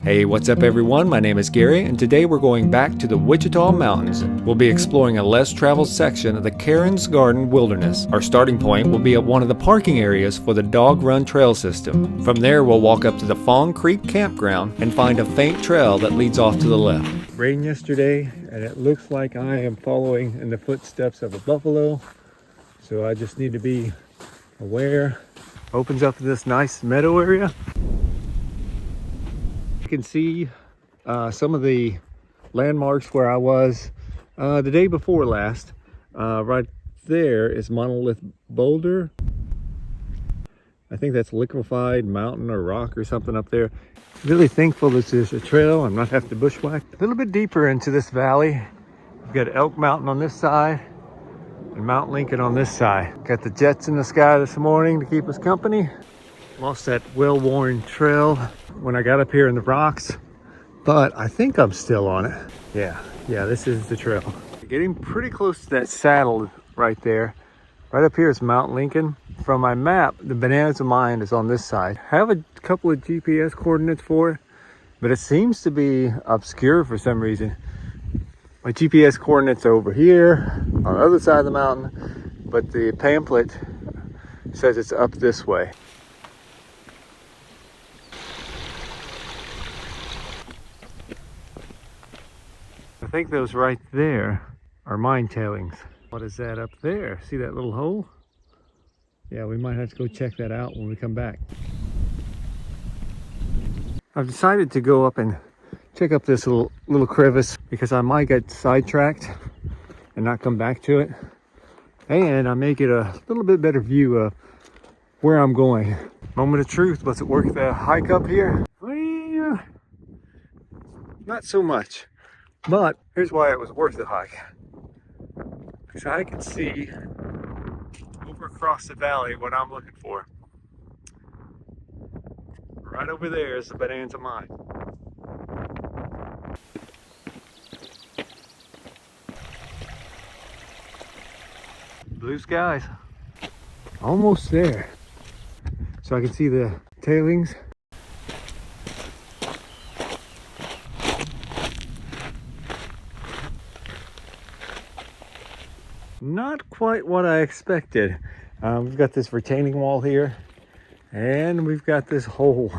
Hey, what's up everyone? My name is Gary, and today we're going back to the Wichita Mountains. We'll be exploring a less traveled section of the Karen's Garden Wilderness. Our starting point will be at one of the parking areas for the Dog Run Trail system. From there, we'll walk up to the Fawn Creek Campground and find a faint trail that leads off to the left. Rained yesterday, and it looks like I am following in the footsteps of a buffalo, so I just need to be aware. Opens up to this nice meadow area. You can see some of the landmarks where I was the day before last. Right there is Monolith Boulder. I think that's liquefied mountain or rock or something up there. Really thankful this is a trail. I'm not having to bushwhack. A little bit deeper into this valley, we've got Elk Mountain on this side and Mount Lincoln on this side. Got the jets in the sky this morning to keep us company. Lost that well-worn trail when I got up here in the rocks, but I think I'm still on it. Yeah, this is the trail. Getting pretty close to that saddle right there. Right up here is Mount Lincoln. From my map, the Bonanza mine is on this side. I have a couple of GPS coordinates for it, but it seems to be obscure for some reason. My GPS coordinates are over here on the other side of the mountain, but the pamphlet says it's up this way. I think those right there are mine tailings. What is that up there? See that little hole? Yeah, we might have to go check that out when we come back. I've decided to go up and check up this little crevice because I might get sidetracked and not come back to it. And I may get a little bit better view of where I'm going. Moment of truth, was it worth the hike up here? Well, not so much. But here's why it was worth the hike. Because I can see over across the valley what I'm looking for. Right over there is the Bonanza mine. Blue skies. Almost there. So I can see the tailings. Not quite what I expected. We've got this retaining wall here, and we've got this hole.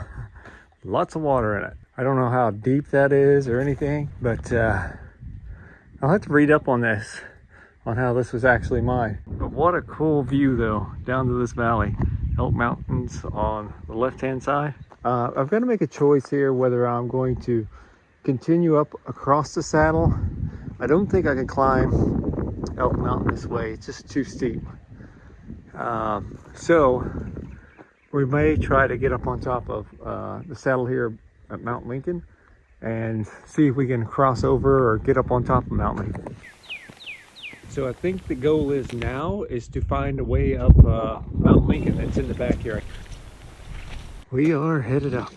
Lots of water in it. I don't know how deep that is or anything, but I'll have to read up on this, on how this was actually mine. But what a cool view though, down to this valley. Elk Mountains on the left-hand side. I've got to make a choice here whether I'm going to continue up across the saddle. I don't think I can climb Elk Mountain this way, it's just too steep. So we may try to get up on top of the saddle here at Mount Lincoln and see if we can cross over or get up on top of Mount Lincoln. So I think the goal is now is to find a way up Mount Lincoln that's in the backyard. We are headed up,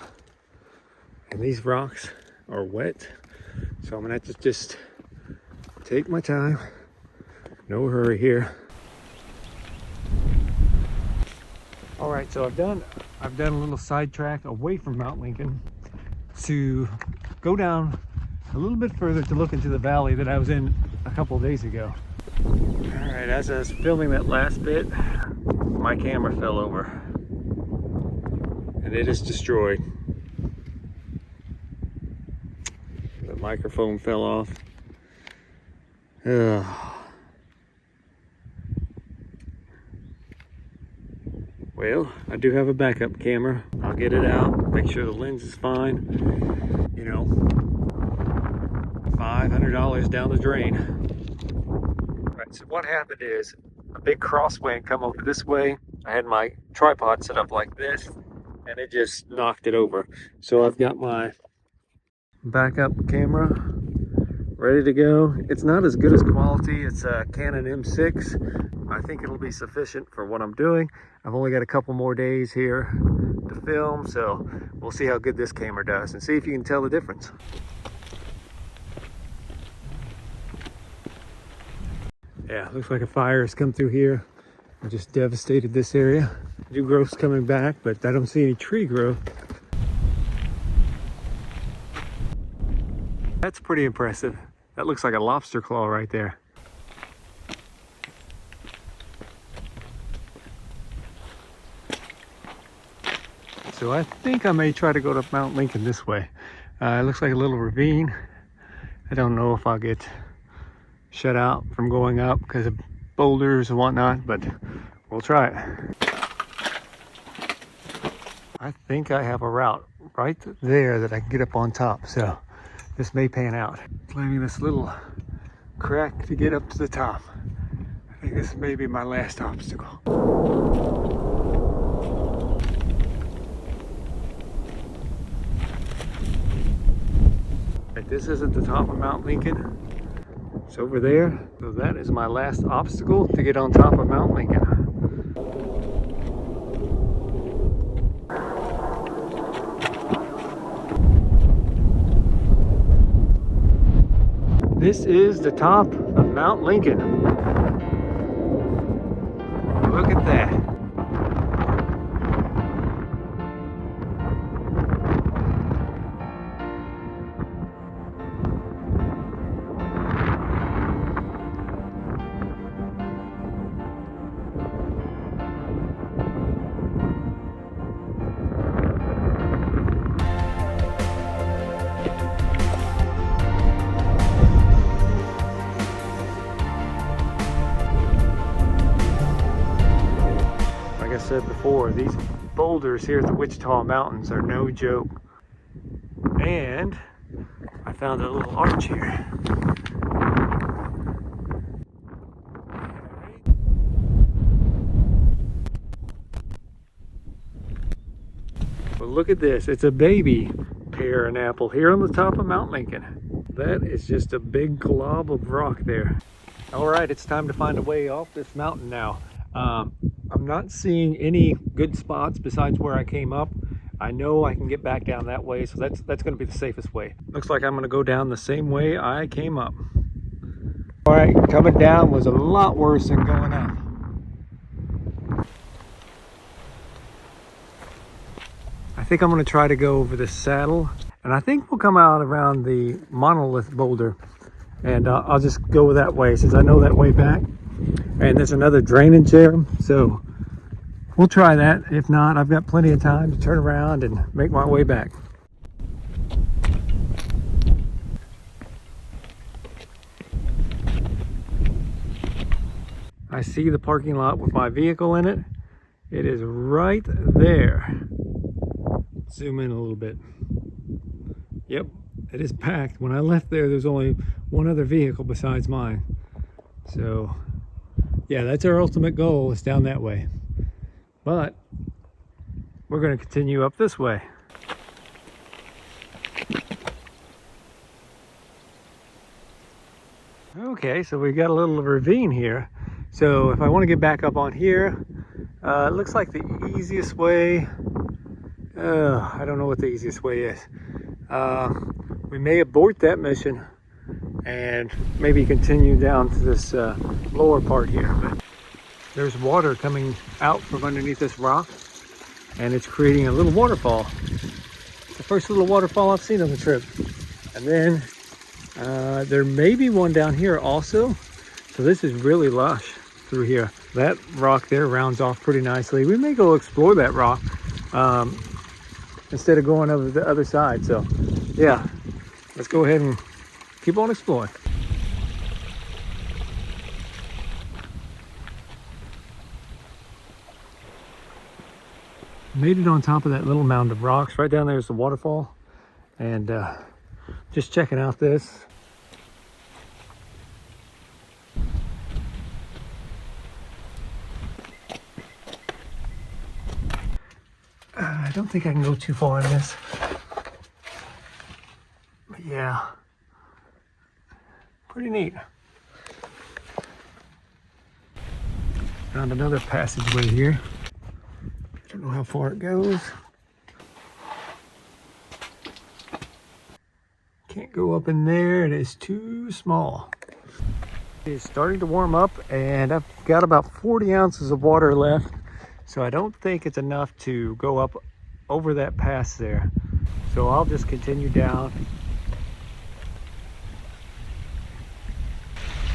and these rocks are wet, so I'm gonna have to just take my time. No hurry here. All right, so I've done a little sidetrack away from Mount Lincoln to go down a little bit further to look into the valley that I was in a couple of days ago. All right, as I was filming that last bit, my camera fell over and it is destroyed. The microphone fell off. Ugh. Well, I do have a backup camera. I'll get it out, make sure the lens is fine. You know, $500 down the drain. Right, so what happened is a big crosswind come over this way. I had my tripod set up like this and it just knocked it over. So I've got my backup camera ready to go. It's not as good as quality. It's a Canon M6. I think it'll be sufficient for what I'm doing. I've only got a couple more days here to film, so we'll see how good this camera does and see if you can tell the difference. Yeah, looks like a fire has come through here. I just devastated this area. New growth's coming back, but I don't see any tree growth. That's pretty impressive. That looks like a lobster claw right there. So I think I may try to go to Mount Lincoln this way. It looks like a little ravine. I don't know if I'll get shut out from going up because of boulders and whatnot, but we'll try it. I think I have a route right there that I can get up on top, so this may pan out. Climbing this little crack to get up to the top. I think this may be my last obstacle. Right, this isn't the top of Mount Lincoln. It's over there. So that is my last obstacle to get on top of Mount Lincoln. This is the top of Mount Lincoln. Look at that. Like I said before, these boulders here at the Wichita Mountains are no joke. And I found a little arch here. Well, look at this. It's a baby pear and apple here on the top of Mount Lincoln. That is just a big glob of rock there. All right, it's time to find a way off this mountain now. I'm not seeing any good spots besides where I came up. I know I can get back down that way, so that's going to be the safest way. Looks like I'm going to go down the same way I came up. All right, coming down was a lot worse than going up. I think I'm going to try to go over the saddle, and I think we'll come out around the monolith boulder, and I'll just go that way since I know that way back. And there's another drainage there, so we'll try that. If not, I've got plenty of time to turn around and make my way back. I see the parking lot with my vehicle in it. It is right there. Zoom in a little bit. Yep, it is packed. When I left there's only one other vehicle besides mine. So yeah, that's our ultimate goal, is down that way. But we're going to continue up this way. Okay, so we got a little ravine here. So if I want to get back up on here, it looks like the easiest way, I don't know what the easiest way is. We may abort that mission and maybe continue down to this lower part here. But there's water coming out from underneath this rock, and it's creating a little waterfall. It's the first little waterfall I've seen on the trip. And then there may be one down here also. So this is really lush through here. That rock there rounds off pretty nicely. We may go explore that rock instead of going over the other side. So yeah, let's go ahead and keep on exploring. Made it on top of that little mound of rocks. Right down there is the waterfall. And just checking out this. I don't think I can go too far in this. But yeah. Pretty neat. Found another passageway here. Don't know how far it goes. Can't go up in there, it is too small. It is starting to warm up, and I've got about 40 ounces of water left, so I don't think it's enough to go up over that pass there. So I'll just continue down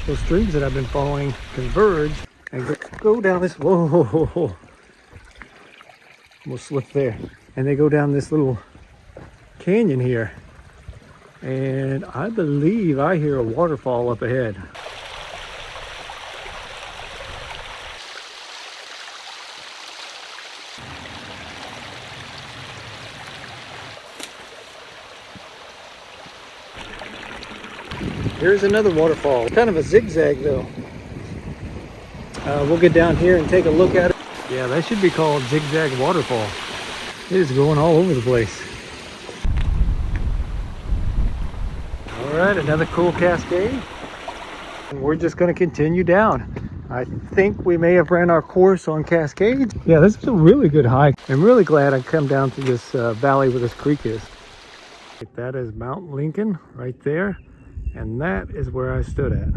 those streams that I've been following converge and go down this, whoa, almost slipped there. And they go down this little canyon here. And I believe I hear a waterfall up ahead. Here's another waterfall, kind of a zigzag though. We'll get down here and take a look at it. Yeah, that should be called Zigzag Waterfall. It is going all over the place. All right, another cool cascade. And we're just going to continue down. I think we may have ran our course on cascades. Yeah, this is a really good hike. I'm really glad I come down to this valley where this creek is. That is Mount Lincoln right there. And that is where I stood at.